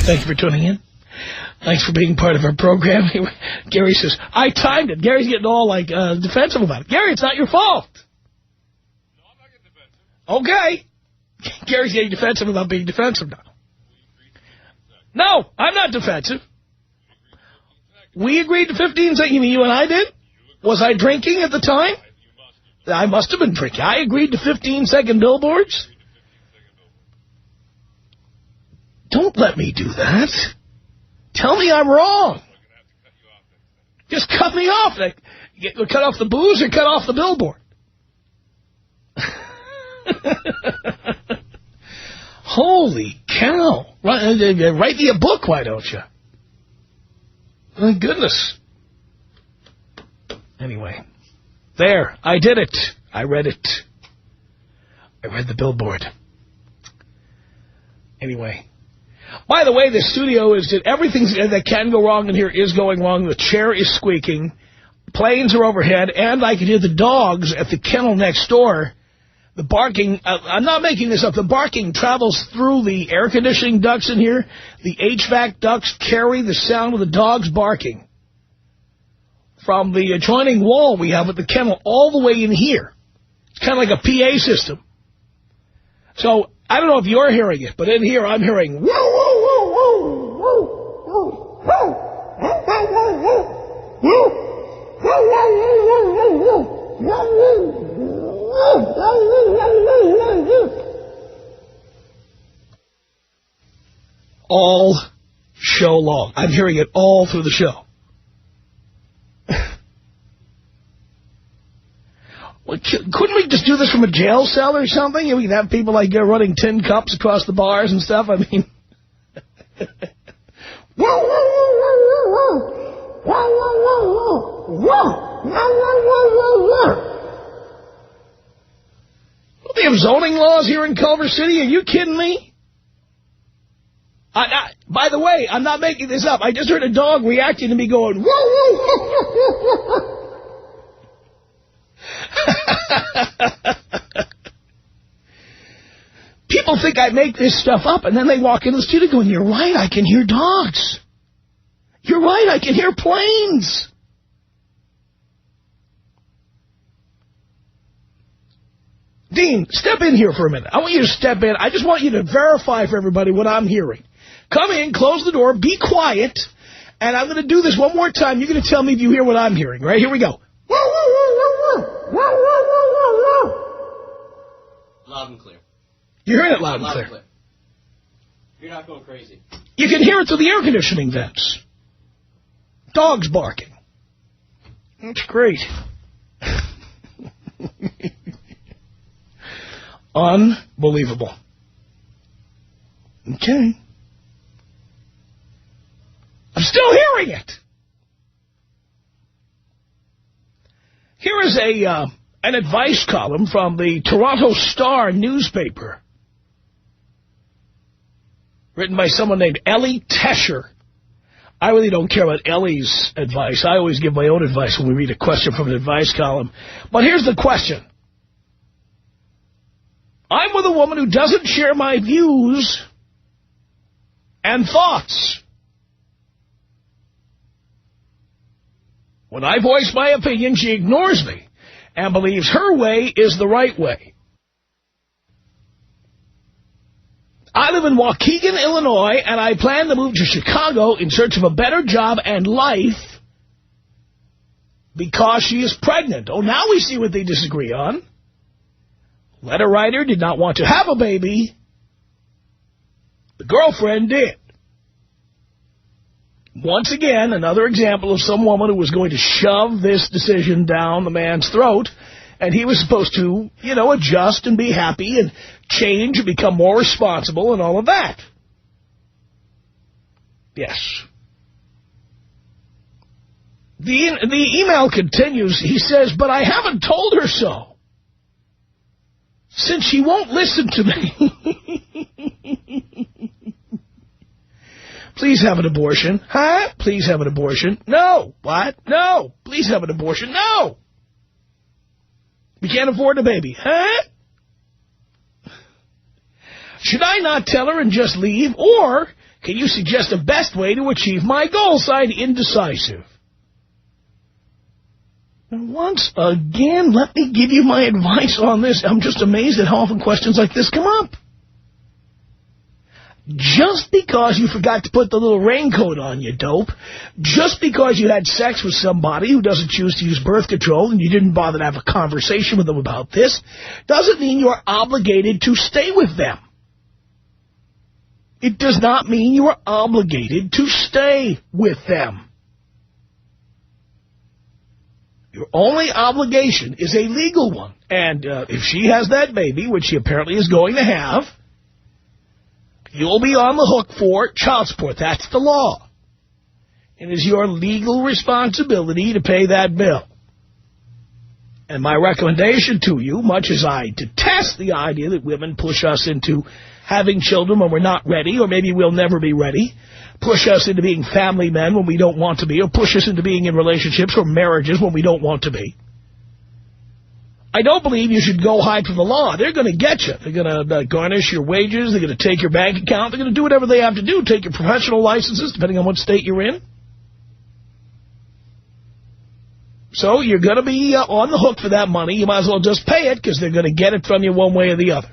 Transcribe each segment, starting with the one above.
Thank you for tuning in. Thanks for being part of our program. Gary says, I timed it. Gary's getting all, like, defensive about it. Gary, it's not your fault. No, I'm not getting defensive. Okay. Gary's getting defensive about being defensive now. No, I'm not defensive. We agreed to 15 seconds. You mean you and I did? Was I drinking at the time? I must have been drinking. I agreed to 15-second billboards. Don't let me do that. Tell me I'm wrong. Just cut me off. Cut off the booze or cut off the billboard. Holy cow. Write me a book, why don't you? My goodness. Anyway, there. I did it. I read it. I read the billboard. Anyway. By the way, the studio is that everything that can go wrong in here is going wrong. The chair is squeaking. Planes are overhead. And I can hear the dogs at the kennel next door. The barking, I'm not making this up. The barking travels through the air conditioning ducts in here. The HVAC ducts carry the sound of the dogs barking from the adjoining wall we have at the kennel all the way in here. It's kind of like a PA system. So I don't know if you're hearing it, but in here I'm hearing woo, woo, woo, woo, woo, woo, all show long. I'm hearing it all through the show. Well, couldn't we just do this from a jail cell or something? We could have people like running tin cups across the bars and stuff. I mean, they have zoning laws here in Culver City. Are you kidding me? By the way, I'm not making this up. I just heard a dog reacting to me going, whoa. People think I make this stuff up, and then they walk into the studio going, you're right, I can hear dogs. You're right, I can hear planes. Dean, step in here for a minute. I want you to step in. I just want you to verify for everybody what I'm hearing. Come in, close the door, be quiet, and I'm going to do this one more time. You're going to tell me if you hear what I'm hearing. Right, here we go. Loud and clear. You're hearing it loud and clear. You're not going crazy. You can hear it through the air conditioning vents. Dogs barking. That's great. Unbelievable. Okay. I'm still hearing it. Here is an advice column from the Toronto Star newspaper, written by someone named Ellie Tesher. I really don't care about Ellie's advice. I always give my own advice when we read a question from an advice column. But here's the question. I'm with a woman who doesn't share my views and thoughts. When I voice my opinion, she ignores me and believes her way is the right way. I live in Waukegan, Illinois, and I plan to move to Chicago in search of a better job and life because she is pregnant. Oh, now we see what they disagree on. Letter writer did not want to have a baby. The girlfriend did. Once again, another example of some woman who was going to shove this decision down the man's throat, and he was supposed to, adjust and be happy and change and become more responsible and all of that. Yes. The email continues. He says, but I haven't told her so. Since she won't listen to me. Please have an abortion. Huh? Please have an abortion. No. What? No. Please have an abortion. No. We can't afford a baby. Huh? Should I not tell her and just leave? Or Can you suggest the best way to achieve my goal? Signed, Indecisive. And once again, let me give you my advice on this. I'm just amazed at how often questions like this come up. Just because you forgot to put the little raincoat on, you dope, just because you had sex with somebody who doesn't choose to use birth control and you didn't bother to have a conversation with them about this, doesn't mean you're obligated to stay with them. It does not mean you are obligated to stay with them. Your only obligation is a legal one. And if she has that baby, which she apparently is going to have, you'll be on the hook for child support. That's the law. It is your legal responsibility to pay that bill. And my recommendation to you, much as I detest the idea that women push us into having children when we're not ready, or maybe we'll never be ready, push us into being family men when we don't want to be, or push us into being in relationships or marriages when we don't want to be, I don't believe you should go hide from the law. They're going to get you. They're going to garnish your wages. They're going to take your bank account. They're going to do whatever they have to do, take your professional licenses, depending on what state you're in. So you're going to be on the hook for that money. You might as well just pay it because they're going to get it from you one way or the other.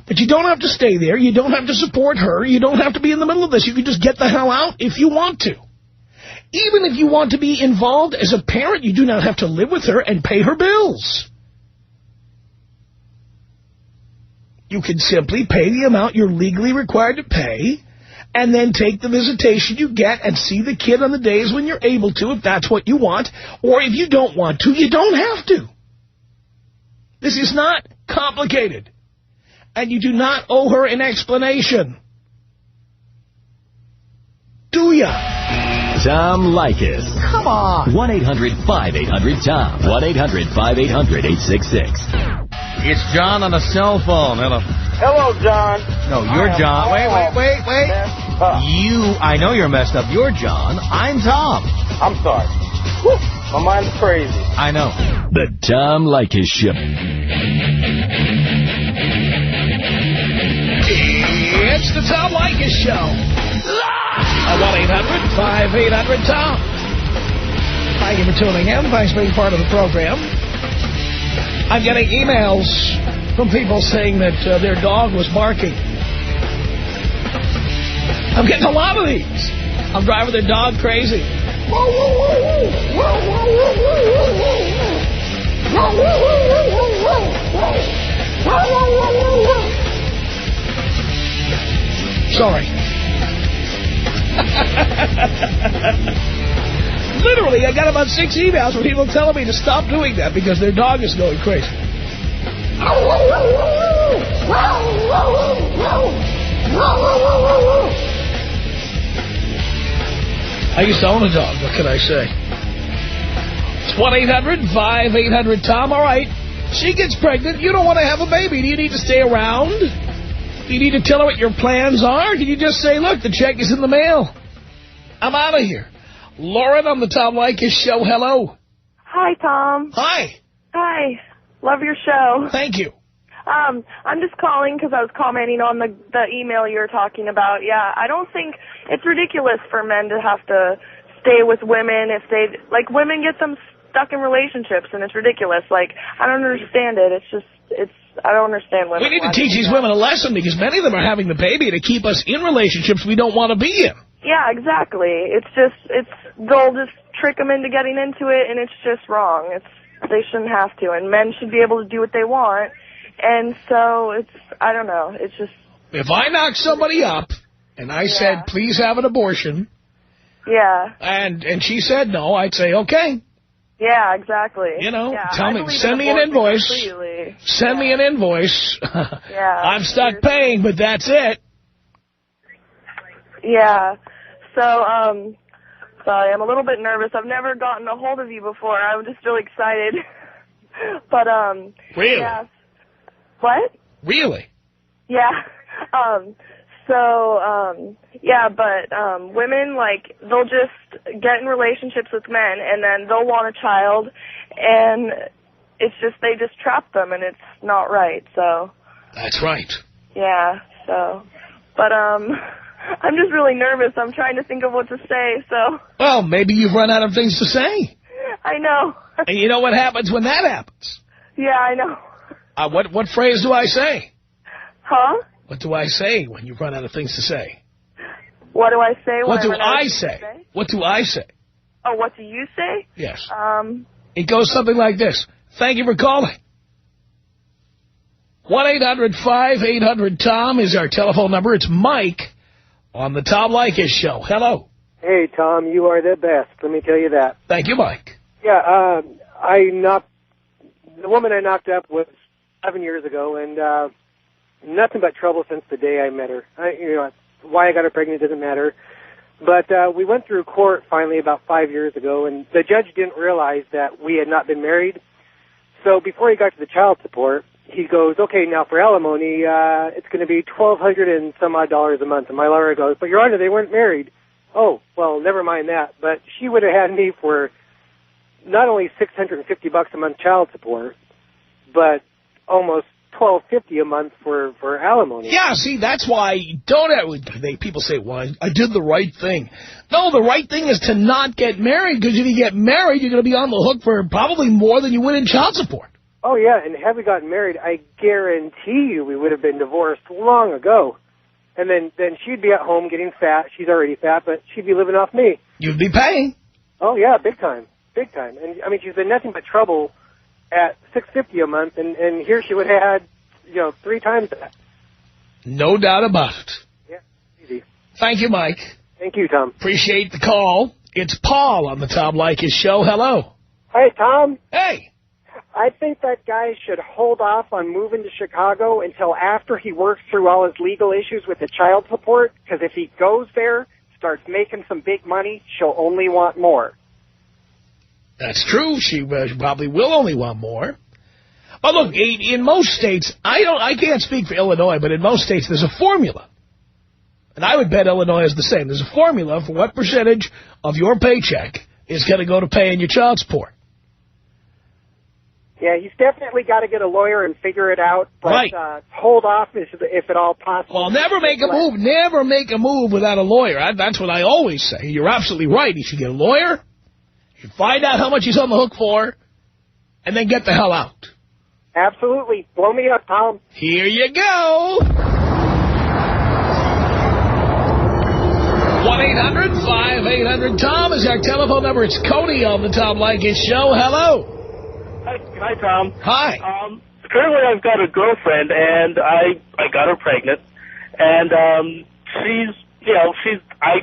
But you don't have to stay there. You don't have to support her. You don't have to be in the middle of this. You can just get the hell out if you want to. Even if you want to be involved as a parent, you do not have to live with her and pay her bills. You can simply pay the amount you're legally required to pay and then take the visitation you get and see the kid on the days when you're able to, if that's what you want. Or if you don't want to, you don't have to. This is not complicated. And you do not owe her an explanation. Do ya? Tom Leykis. Come on. 1-800-5800-TOM. 1-800-5800-866. It's John on a cell phone. Hello. Hello, John. No, you're John. Wait. I know you're messed up. You're John. I'm Tom. I'm sorry. Whew, my mind's crazy. I know. The Tom Leykis Show. It's the Tom Leykis Show. 1-800-5800-TOM. Thank you for tuning in. Thanks for being part of the program. I'm getting emails from people saying that their dog was barking. I'm getting a lot of these. I'm driving their dog crazy. Sorry. Literally, I got about 6 emails from people telling me to stop doing that because their dog is going crazy. I used to own a dog. What can I say? It's 1-800-5800-TOM. All right. She gets pregnant. You don't want to have a baby. Do you need to stay around? Do you need to tell her what your plans are? Can you just say, look, the check is in the mail. I'm out of here. Lauren on the Tom Leykis Show. Hello. Hi, Tom. Hi. Hi. Love your show. Thank you. I'm just calling because I was commenting on the email you were talking about. Yeah, I don't think it's ridiculous for men to have to stay with women if they, like, women get them stuck in relationships, and it's ridiculous. Like, I don't understand it. I don't understand women. We need to teach these women a lesson because many of them are having the baby to keep us in relationships we don't want to be in. Yeah, exactly. They'll just trick them into getting into it, and it's just wrong. They shouldn't have to, and men should be able to do what they want. And so I don't know, it's just... If I knock somebody up and I said, please have an abortion, and she said no, I'd say, okay. Yeah, exactly. You know, tell me, send me an invoice. Completely. Send me an invoice. I'm stuck paying, but that's it. Yeah. So, sorry, I'm a little bit nervous. I've never gotten a hold of you before. I'm just really excited. But, Really? Yeah. What? Really? Yeah. But women, like, they'll just get in relationships with men, and then they'll want a child, and it's just, they just trap them, and it's not right, so. That's right. Yeah, so. But, I'm just really nervous. I'm trying to think of what to say, so. Well, maybe you've run out of things to say. I know. And you know what happens when that happens? Yeah, I know. What phrase do I say? Huh? What do I say when you run out of things to say? What do I say? What do I say? What do I say? Oh, what do you say? Yes. It goes something like this. Thank you for calling. 1-800-5800-TOM is our telephone number. It's Mike on the Tom Leykis Show. Hello. Hey, Tom, you are the best. Let me tell you that. Thank you, Mike. Yeah, the woman I knocked up was 7 years ago, and nothing but trouble since the day I met her. Why I got her pregnant doesn't matter. But we went through court finally about 5 years ago, and the judge didn't realize that we had not been married. So before he got to the child support, he goes, okay, now for alimony, it's going to be $1,200 and some odd dollars a month. And my lawyer goes, but Your Honor, they weren't married. Oh, well, never mind that. But she would have had me for not only $650 a month child support, but almost $1,250 a month for alimony. Yeah, see, that's why people say, well, I did the right thing. No, the right thing is to not get married, because if you get married, you're going to be on the hook for probably more than you would in child support. Oh, yeah, and had we gotten married, I guarantee you we would have been divorced long ago. And then she'd be at home getting fat. She's already fat, but she'd be living off me. You'd be paying. Oh, yeah, big time. Big time. And, I mean, she's been nothing but trouble at $650 a month, and here she would have had, 3 times that. No doubt about it. Yeah, easy. Thank you, Mike. Thank you, Tom. Appreciate the call. It's Paul on the Tom Leykis Show. Hello. Hey, Tom. Hey. I think that guy should hold off on moving to Chicago until after he works through all his legal issues with the child support, because if he goes there, starts making some big money, she'll only want more. That's true. She probably will only want more. But look, in most states, I can't speak for Illinois, but in most states there's a formula. And I would bet Illinois is the same. There's a formula for what percentage of your paycheck is going to go to paying your child support. Yeah, he's definitely got to get a lawyer and figure it out. But, right. Hold off if at all possible. Well, never make a move. Never make a move without a lawyer. That's what I always say. You're absolutely right. You should get a lawyer. You should find out how much he's on the hook for, and then get the hell out. Absolutely. Blow me up, Tom. Here you go. 1-800-5800-TOM is our telephone number. It's Cody on the Tom Leykis Show. Hello. Hi, Tom. Hi. Currently, I've got a girlfriend, and I got her pregnant, and I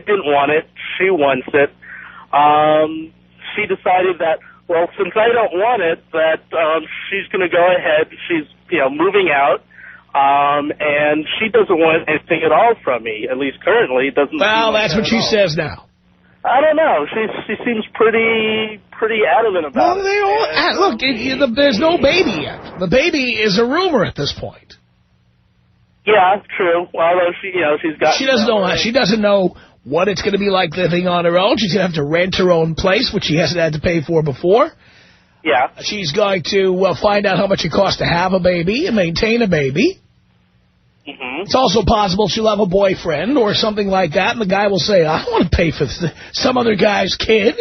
didn't want it. She wants it. She decided that, well, since I don't want it, that she's going to go ahead. She's, moving out, and she doesn't want anything at all from me, at least currently. Well, that's what she says now. I don't know. She seems pretty adamant about it. Look, there's no baby yet. The baby is a rumor at this point. Yeah, true. Although she's got. She doesn't know. She doesn't know what it's going to be like living on her own. She's going to have to rent her own place, which she hasn't had to pay for before. Yeah. She's going to find out how much it costs to have a baby and maintain a baby. Mm-hmm. It's also possible she'll have a boyfriend or something like that, and the guy will say, I don't want to pay for some other guy's kid.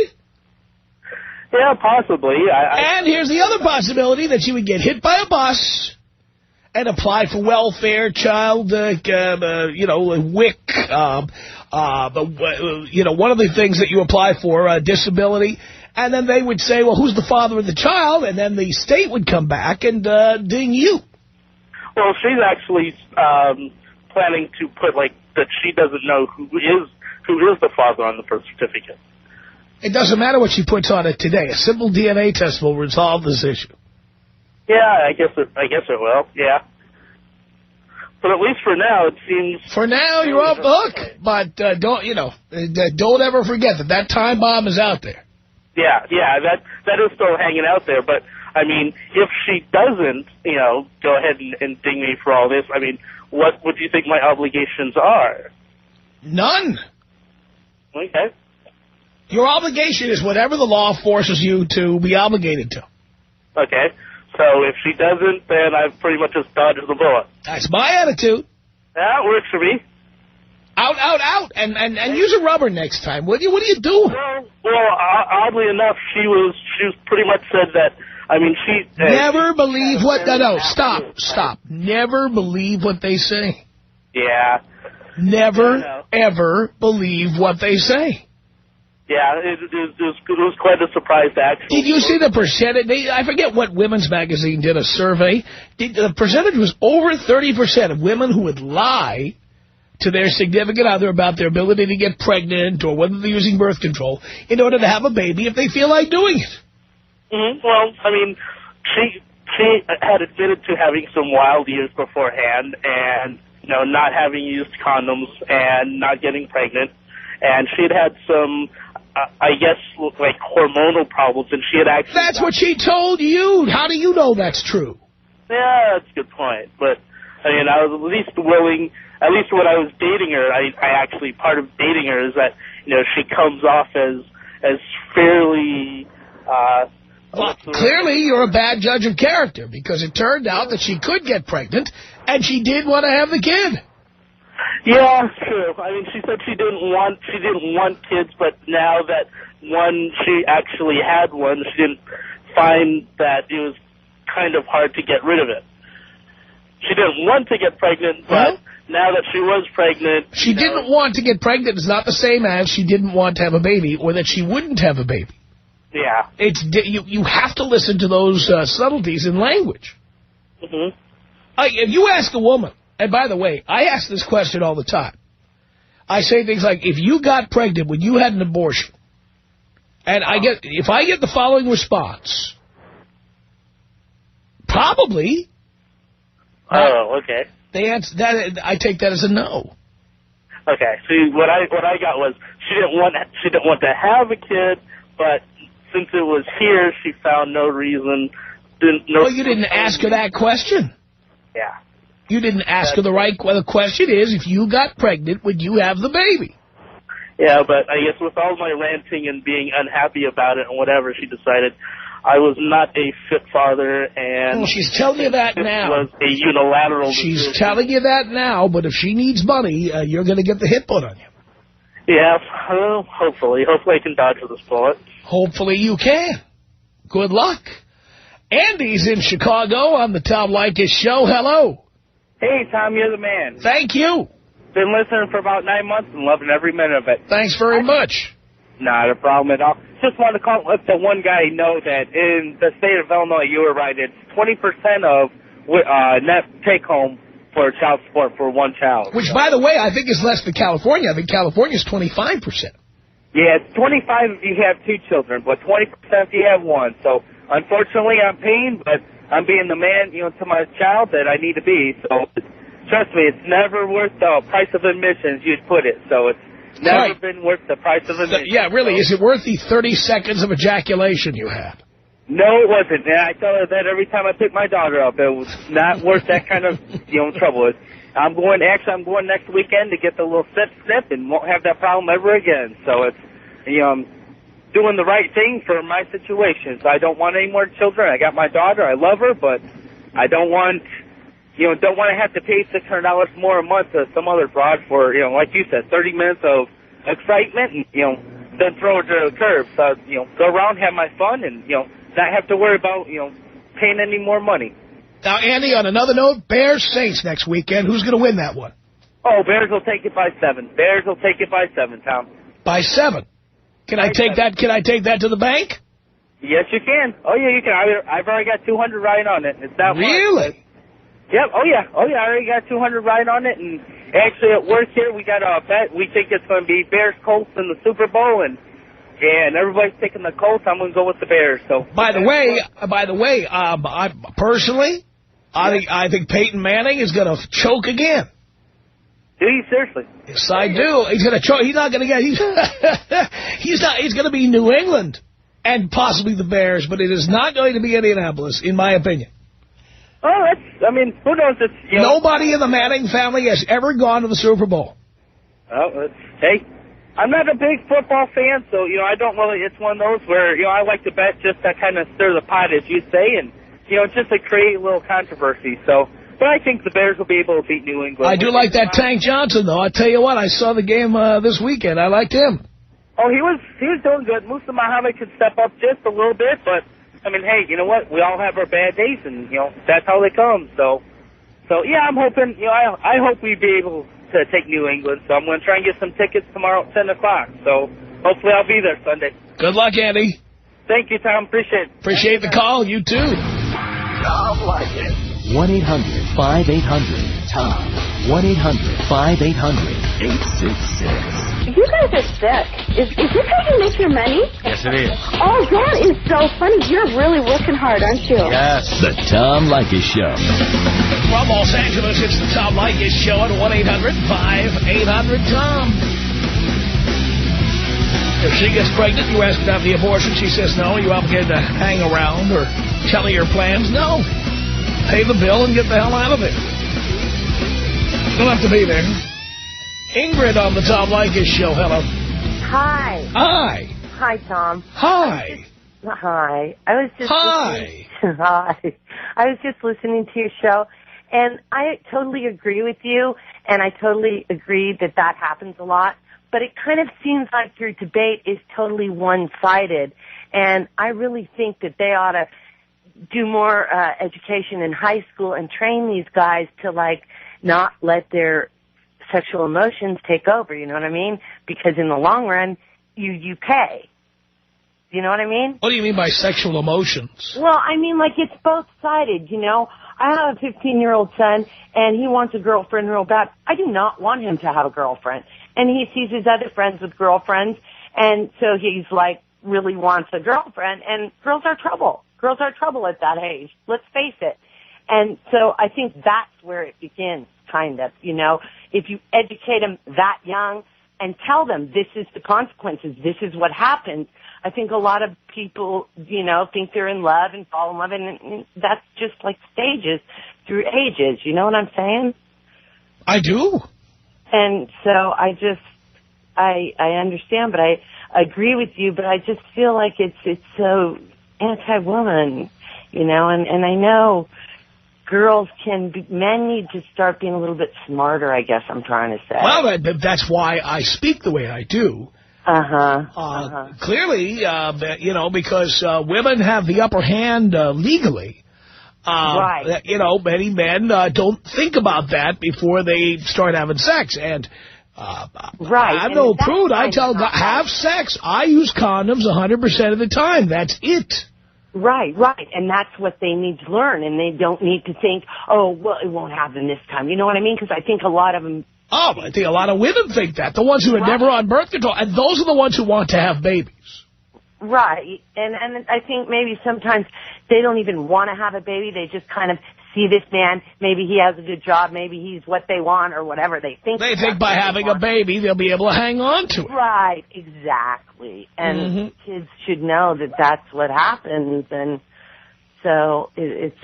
Yeah, possibly. And here's the other possibility, that she would get hit by a bus and apply for welfare, child, WIC. One of the things that you apply for, disability. And then they would say, well, who's the father of the child? And then the state would come back and ding you. Well, she's actually planning to put, that she doesn't know who is the father on the birth certificate. It doesn't matter what she puts on it today. A simple DNA test will resolve this issue. Yeah, I guess it will, yeah. But at least for now, it seems... For now, you're off the hook. But don't ever forget that time bomb is out there. Yeah, that is still hanging out there. But, I mean, if she doesn't, go ahead and ding me for all this, I mean, what do you think my obligations are? None. Okay. Your obligation is whatever the law forces you to be obligated to. Okay. So if she doesn't, then I've pretty much just dodged the bullet. That's my attitude. That works for me. Out. And use a rubber next time, will you? What are you doing? Well, oddly enough, she pretty much said that, I mean, she... Never believe what... No, stop. Never believe what they say. Yeah. Never, ever believe what they say. Yeah, it was quite a surprise, actually. Did you see the percentage? I forget what women's magazine did a survey. The percentage was over 30% of women who would lie to their significant other about their ability to get pregnant or whether they're using birth control in order to have a baby if they feel like doing it. Mm-hmm. Well, I mean, she had admitted to having some wild years beforehand and, you know, not having used condoms and not getting pregnant. And she'd had some, I guess, like hormonal problems, and she had actually... That's what she told you. How do you know that's true? Yeah, that's a good point. But, I mean, I was at least willing... At least when I was dating her, I actually, part of dating her is that, you know, she comes off as fairly... Well, clearly you're a bad judge of character, because it turned out that she could get pregnant, and she did want to have the kid. Yeah, true. I mean, she said she didn't want kids, but now that she actually had one, she didn't find that it was kind of hard to get rid of it. She didn't want to get pregnant, but now that she was pregnant... She didn't want to get pregnant is not the same as she didn't want to have a baby or that she wouldn't have a baby. Yeah. You have to listen to those subtleties in language. Mm-hmm. If you ask a woman, and by the way, I ask this question all the time. I say things like, if you got pregnant when you had an abortion, and if I get the following response, probably... Oh, okay. The answer, I take that as a no. Okay. See, what I got was she didn't want to have a kid, but since it was here, she found no reason. Well, you didn't ask her that question. Yeah. You didn't ask her the right question. The question is, if you got pregnant, would you have the baby? Yeah, but I guess with all my ranting and being unhappy about it and whatever, she decided I was not a fit father, and... Well, she's telling you that now. It was a unilateral decision. She's telling you that now, but if she needs money, you're going to get the hit put on you. Yeah, well, hopefully. Hopefully I can dodge this bullet. Hopefully you can. Good luck. Andy's in Chicago on the Tom Leykis Show. Hello. Hey, Tom, you're the man. Thank you. Been listening for about 9 months and loving every minute of it. Thanks very much. Not a problem at all. Just wanted to call let the one guy know that in the state of Illinois, you were right, it's 20% of net take-home for child support for one child. Which, by the way, I think is less than California. I think California's 25%. Yeah, it's 25 if you have 2 children, but 20% if you have one. So, unfortunately, I'm paying, but I'm being the man, to my child that I need to be. So, trust me, it's never worth the price of admissions you'd put it. So, it's never been worth the price of admission. Yeah, really. Is it worth the 30 seconds of ejaculation you had? No, it wasn't. And I tell her that every time I pick my daughter up. It was not worth that kind of, trouble. I'm going next weekend to get the little snip and won't have that problem ever again. So it's, I'm doing the right thing for my situation. So I don't want any more children. I got my daughter. I love her, but I don't want, don't want to have to pay $600 more a month to some other broad for, like you said, 30 minutes of excitement and, then throw it to the curb. So, go around, have my fun, and, not have to worry about, paying any more money. Now, Andy, on another note, Bears-Saints next weekend. Who's going to win that one? Oh, Bears will take it by 7. Bears will take it by 7, Tom. By 7? Can I take that? Can I take that to the bank? Yes, you can. Oh, yeah, you can. I've already got 200 right on it. It's not really? Yep. Oh, yeah. I already got 200 right on it. And actually, at work here, we got a bet. We think it's going to be Bears-Colts in the Super Bowl, and everybody's taking the Colts. I'm going to go with the Bears. So, by the way, I personally, I think Peyton Manning is going to choke again. Do you seriously? Yes, I do. He's going to choke. He's not going to get. He's not. He's going to be New England and possibly the Bears, but it is not going to be Indianapolis, in my opinion. Oh, who knows? Nobody in the Manning family has ever gone to the Super Bowl. Oh, hey. I'm not a big football fan, so, I don't really, it's one of those where, I like to bet just to kind of stir the pot, as you say, and, just to create a little controversy. So, But I think the Bears will be able to beat New England. I do like that Tank Johnson, though. I tell you what, I saw the game this weekend. I liked him. Oh, he was doing good. Musa Muhammad could step up just a little bit, but I mean, hey, you know what? We all have our bad days, and that's how they come. So yeah, I'm hoping. I hope we be able to take New England. So I'm going to try and get some tickets tomorrow at 10 o'clock. So hopefully I'll be there Sunday. Good luck, Andy. Thank you, Tom. Appreciate it. Appreciate the call. You too. Tom Leykis. 1-800-5800-TOM. 1-800-5800-866. You guys are sick. Is this how you make your money? Yes, it is. Oh, that is so funny. You're really working hard, aren't you? Yes. The Tom Leykis Show. From Los Angeles, it's the Tom Leykis Show at 1-800-5800-TOM. If she gets pregnant, you ask about the abortion. She says no. Are you obligated to hang around or tell her your plans? No. Pay the bill and get the hell out of it. Don't have to be there. Ingrid on the Tom Leykis Show. Hello. Hi. Hi. Hi, Tom. Hi. Hi. I was just Hi. Hi. I was just listening to your show, and I totally agree with you, and I totally agree that happens a lot. But it kind of seems like your debate is totally one-sided, and I really think that they ought to do more education in high school and train these guys to, not let their sexual emotions take over, you know what I mean? Because in the long run, you pay. You know what I mean? What do you mean by sexual emotions? Well, I mean, it's both-sided, I have a 15-year-old son, and he wants a girlfriend real bad. I do not want him to have a girlfriend. And he sees his other friends with girlfriends, and so he's, really wants a girlfriend, and girls are trouble. Girls are trouble at that age. Let's face it. And so I think that's where it begins, kind of, If you educate them that young and tell them this is the consequences, this is what happens, I think a lot of people, think they're in love and fall in love, and that's just stages through ages. You know what I'm saying? I do. And so I understand, but I agree with you, but I just feel like it's so anti-woman, and I know girls men need to start being a little bit smarter, I guess I'm trying to say. Well, that's why I speak the way I do. Clearly, because women have the upper hand legally. Right. Many men don't think about that before they start having sex. And right. I'm no prude. I tell guys, have sex. I use condoms 100% of the time. That's it. Right. And that's what they need to learn. And they don't need to think, oh, well, it won't happen this time. You know what I mean? Because I think a lot of them... Oh, I think a lot of women think that. The ones who are never on birth control. And those are the ones who want to have babies. Right. And I think maybe sometimes they don't even want to have a baby. They just kind of see this man. Maybe he has a good job. Maybe he's what they want or whatever they think. They think by having a baby, they'll be able to hang on to it. Right. Exactly. And kids should know that that's what happens. And so it's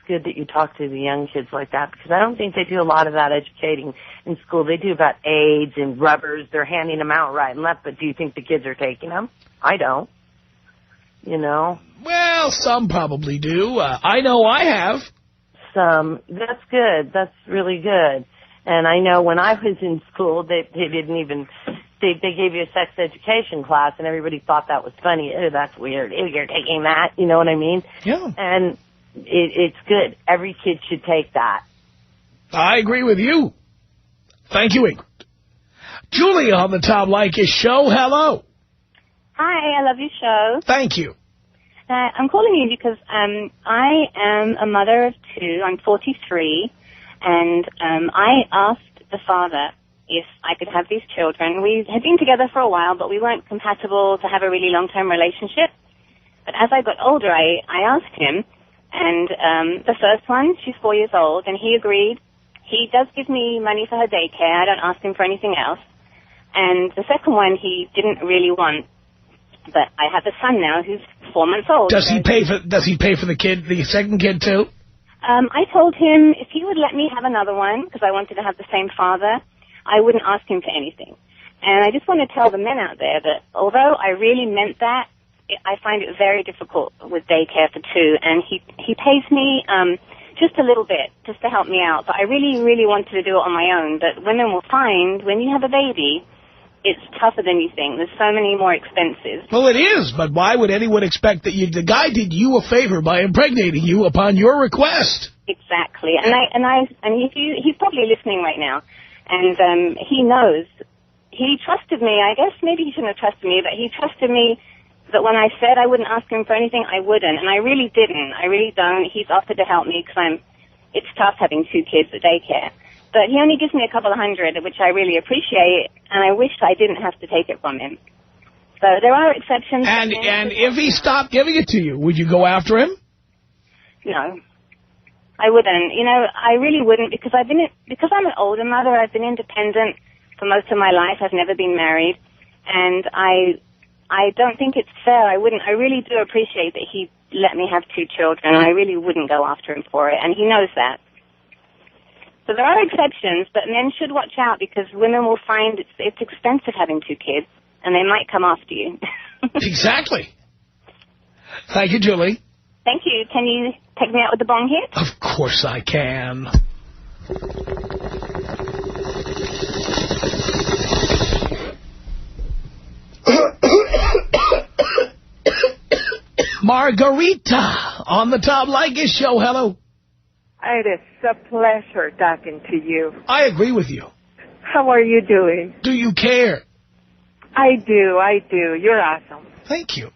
good that you talk to the young kids like that, because I don't think they do a lot of that educating in school. They do about AIDS and rubbers. They're handing them out right and left. But do you think the kids are taking them? I don't. Well, some probably do. I know I have. Some. That's good. That's really good. And I know when I was in school, they didn't even... They gave you a sex education class, and everybody thought that was funny. Oh, that's weird. Oh, you're taking that. You know what I mean? Yeah. And it's good. Every kid should take that. I agree with you. Thank you, Ingrid. Julie on the Tom Leykis Show. Hello. Hi, I love your show. Thank you. I'm calling you because I am a mother of two. I'm 43, and I asked the father if I could have these children. We had been together for a while, but we weren't compatible to have a really long-term relationship. But as I got older, I asked him, and the first one, she's 4 years old, and he agreed. He does give me money for her daycare. I don't ask him for anything else. And the second one, he didn't really want. But I have a son now who's 4 months old. Does he pay for the kid, the second kid too? I told him if he would let me have another one, because I wanted to have the same father, I wouldn't ask him for anything. And I just want to tell the men out there that although I really meant that, I find it very difficult with daycare for two. And he pays me just a little bit, just to help me out. But I really, really wanted to do it on my own. But women will find when you have a baby, it's tougher than you think. There's so many more expenses. Well, it is, but why would anyone expect that the guy did you a favor by impregnating you upon your request? Exactly. And he's probably listening right now. And he knows. He trusted me. I guess maybe he shouldn't have trusted me, but he trusted me that when I said I wouldn't ask him for anything, I wouldn't. And I really didn't. I really don't. He's offered to help me because it's tough having 2 kids at daycare. But he only gives me a couple of $100, which I really appreciate, and I wish I didn't have to take it from him. So there are exceptions. And if he stopped giving it to you, would you go after him? No, I wouldn't. You know, I really wouldn't because I'm an older mother. I've been independent for most of my life. I've never been married, and I don't think it's fair. I really do appreciate that he let me have 2 children. I really wouldn't go after him for it, and he knows that. So there are exceptions, but men should watch out because women will find it's expensive having 2 kids, and they might come after you. Exactly. Thank you, Julie. Thank you. Can you take me out with the bong hit? Of course I can. Margarita on the Tom Leykis Show. Hello. It is a pleasure talking to you. I agree with you. How are you doing? Do you care? I do. You're awesome. Thank you.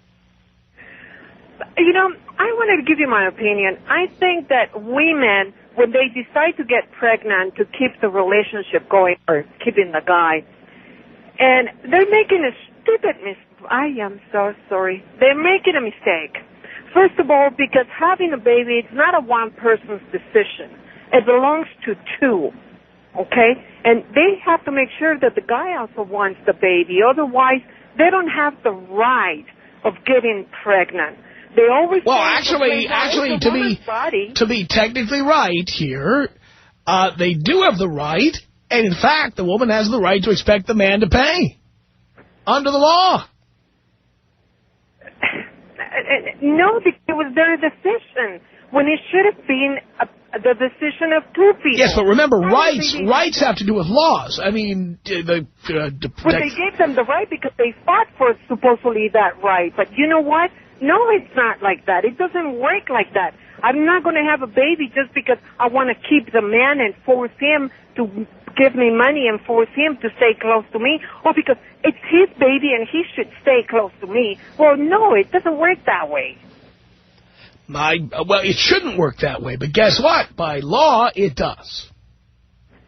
You know, I wanted to give you my opinion. I think that women, when they decide to get pregnant to keep the relationship going or keeping the guy, and they're making a stupid mistake. I am so sorry. They're making a mistake. First of all, because having a baby, it's not a one person's decision. It belongs to 2, okay? And they have to make sure that the guy also wants the baby. Otherwise, they don't have the right of getting pregnant. They always to be technically right here, they do have the right, and in fact, the woman has the right to expect the man to pay under the law. No, because it was their decision when it should have been the decision of 2 people. Yes, but remember, rights have to do with laws. I mean, but they gave them the right because they fought for supposedly that right. But you know what? No, it's not like that. It doesn't work like that. I'm not going to have a baby just because I want to keep the man and force him to give me money and force him to stay close to me, or because it's his baby and he should stay close to me. Well, no, it doesn't work that way. Well, it shouldn't work that way, but guess what? By law, it does.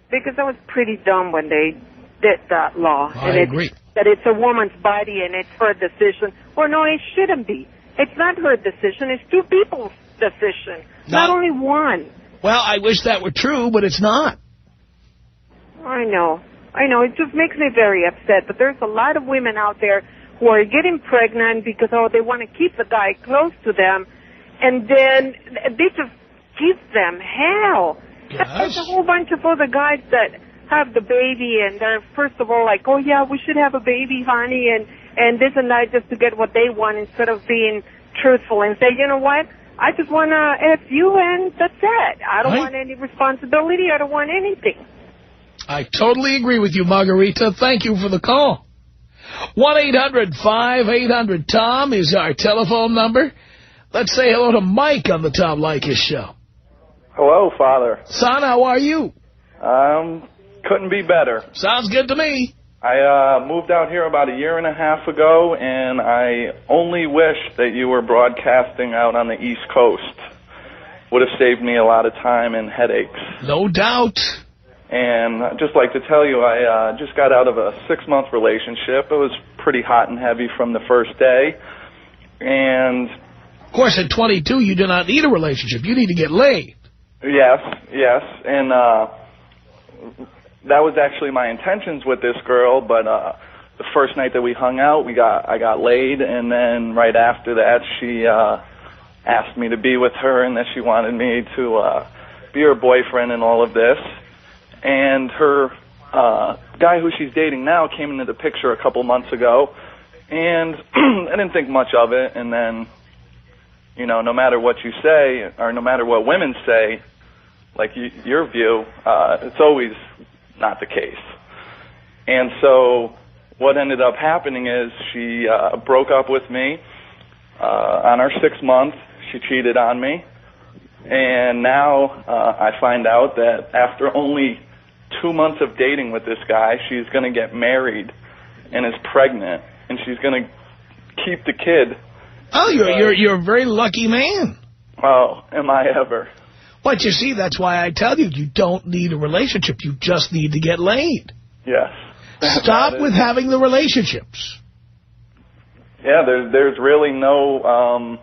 Because I was pretty dumb when they did that law. I agree. That it's a woman's body and it's her decision. Well, no, it shouldn't be. It's not her decision. It's 2 people's decision, not only one. Well, I wish that were true, but it's not. I know. It just makes me very upset. But there's a lot of women out there who are getting pregnant because, they want to keep the guy close to them. And then they just give them hell. Yes. There's a whole bunch of other guys that have the baby, and they're first of all like, oh, yeah, we should have a baby, honey, and this and that just to get what they want instead of being truthful and say, you know what, I just want to F you, and that's it. I don't want any responsibility. I don't want anything. I totally agree with you, Margarita. Thank you for the call. 1-800-5800-TOM is our telephone number. Let's say hello to Mike on the Tom Leykis Show. Hello, Father. Son, how are you? Couldn't be better. Sounds good to me. I moved out here about 1.5 years ago, and I only wish that you were broadcasting out on the East Coast. Would have saved me a lot of time and headaches. No doubt. And I'd just like to tell you, I just got out of a 6-month relationship. It was pretty hot and heavy from the first day. And of course, at 22, you do not need a relationship. You need to get laid. Yes. And that was actually my intentions with this girl, but the first night that we hung out, I got laid, and then right after that, she asked me to be with her, and that she wanted me to be her boyfriend and all of this. And her guy who she's dating now came into the picture a couple months ago, and I didn't think much of it. And then, no matter what you say, or no matter what women say, like your view, it's always not the case. And so what ended up happening is she broke up with me on our 6th month. She cheated on me. And now I find out that after only 2 months of dating with this guy, she's going to get married and is pregnant, and she's going to keep the kid. Oh, you're a very lucky man. Oh, am I ever? But you see, that's why I tell you, you don't need a relationship. You just need to get laid. Yes. Stop with having the relationships. Yeah, there's really no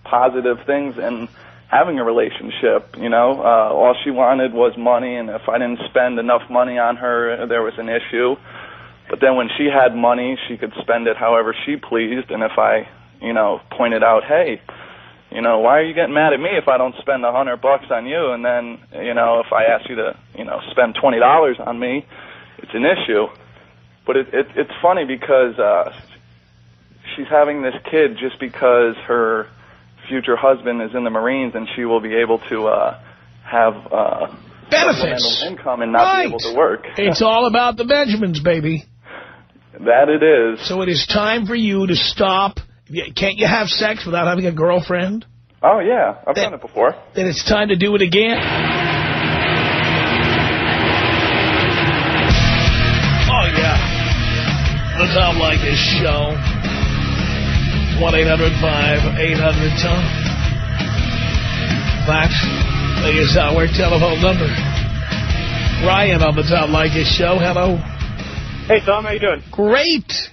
positive things in having a relationship, you know. All she wanted was money, and if I didn't spend enough money on her, there was an issue. But then when she had money, she could spend it however she pleased, and if I, you know, pointed out, hey, you know, why are you getting mad at me if I don't spend $100 on you? And then, you know, if I ask you to, you know, spend $20 on me, it's an issue. But it's funny because she's having this kid just because her future husband is in the Marines, and she will be able to have benefits, income, and not be able to work. It's all about the Benjamins, baby. That it is. So it is time for you to stop. Can't you have sex without having a girlfriend? Oh, yeah. I've done it before. Then it's time to do it again. Oh, yeah. The Tom Leykis Show. 1-800-5800-TOM. That is our telephone number. Ryan on the Tom Leykis Show. Hello. Hey, Tom. How you doing? Great.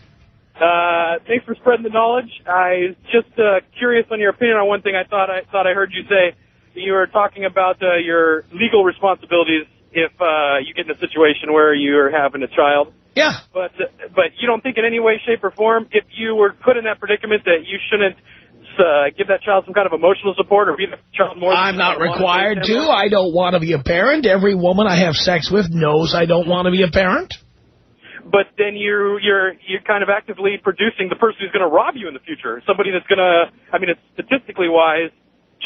Thanks for spreading the knowledge. I was just curious on your opinion on one thing. I thought I heard you say. You were talking about your legal responsibilities if you get in a situation where you're having a child. Yeah. But you don't think in any way, shape, or form, if you were put in that predicament, that you shouldn't give that child some kind of emotional support or be the child more? I'm not required to. I don't want to be a parent. Every woman I have sex with knows I don't want to be a parent. But then you're kind of actively producing the person who's going to rob you in the future. Somebody that's going to, I mean, it's statistically wise,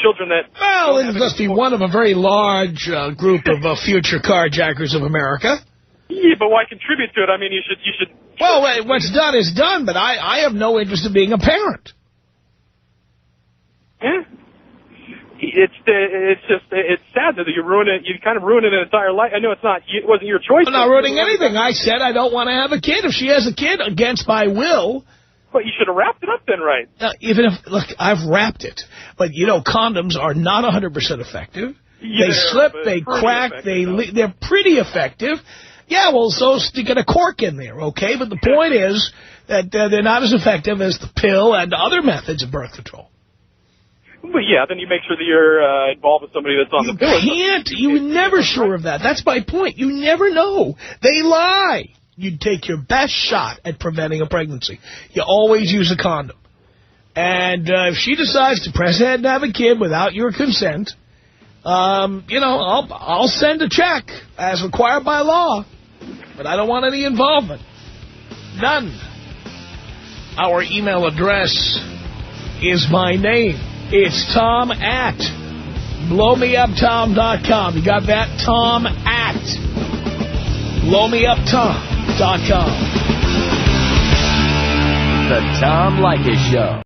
children that... Well, it must be one of a very large group of future carjackers of America. Yeah, but why contribute to it? I mean, you should... Well, what's done is done, but I have no interest in being a parent. Yeah. It's sad that you kind of ruin an entire life. I know it wasn't your choice. I'm not ruining anything. I said I don't want to have a kid. If she has a kid against my will. But you should have wrapped it up then, right? Even if, look, I've wrapped it. But, you know, condoms are not 100% effective. Yeah, they slip, they crack, they're pretty effective. Yeah, well, so stick a cork in there, okay? But the point is that they're not as effective as the pill and other methods of birth control. But yeah, then you make sure that you're involved with somebody that's on the pill. You're never sure of that. That's my point. You never know. They lie. You take your best shot at preventing a pregnancy. You always use a condom. And if she decides to press ahead and have a kid without your consent, you know, I'll send a check as required by law. But I don't want any involvement. None. Our email address is my name. It's Tom at blowmeuptom.com. You got that? Tom at blowmeuptom.com. The Tom Leykis Show.